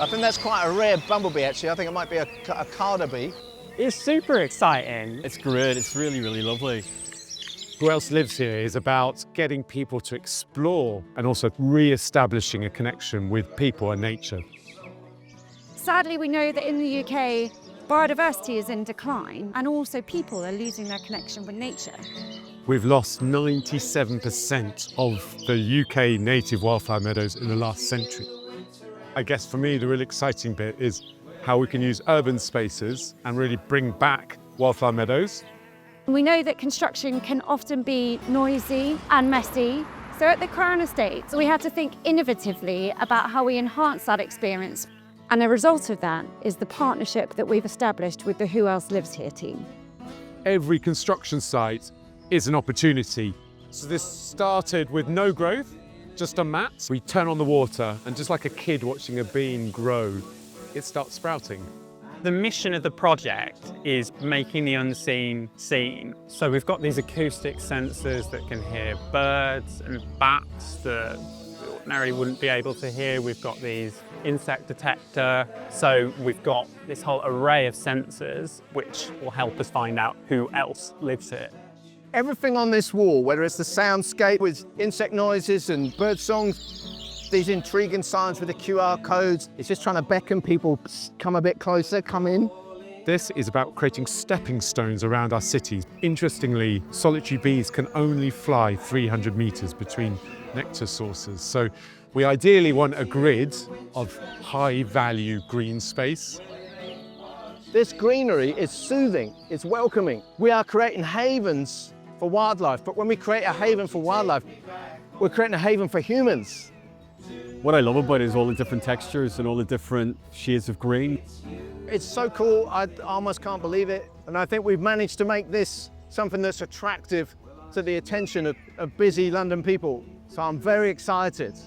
I think that's quite a rare bumblebee, actually. I think it might be a carder bee. It's super exciting. It's great, it's really, really lovely. Who Else Lives Here is about getting people to explore and also re-establishing a connection with people and nature. Sadly, we know that in the UK, biodiversity is in decline and also people are losing their connection with nature. We've lost 97% of the UK native wildflower meadows in the last century. I guess for me, the really exciting bit is how we can use urban spaces and really bring back wildflower meadows. We know that construction can often be noisy and messy. So at the Crown Estate, we had to think innovatively about how we enhance that experience. And a result of that is the partnership that we've established with the Who Else Lives Here team. Every construction site is an opportunity. So this started with no growth, just a mat. We turn on the water and just like a kid watching a bean grow, it starts sprouting. The mission of the project is making the unseen seen. So we've got these acoustic sensors that can hear birds and bats that we ordinarily wouldn't be able to hear. We've got these insect detector. So we've got this whole array of sensors which will help us find out who else lives here. Everything on this wall, whether it's the soundscape with insect noises and bird songs, these intriguing signs with the QR codes, it's just trying to beckon people, come a bit closer, come in. This is about creating stepping stones around our cities. Interestingly, solitary bees can only fly 300 meters between nectar sources. So we ideally want a grid of high-value green space. This greenery is soothing, it's welcoming. We are creating havens for wildlife, but when we create a haven for wildlife, we're creating a haven for humans. What I love about it is all the different textures and all the different shades of green. It's so cool, I almost can't believe it. And I think we've managed to make this something that's attractive to the attention of busy London people. So I'm very excited.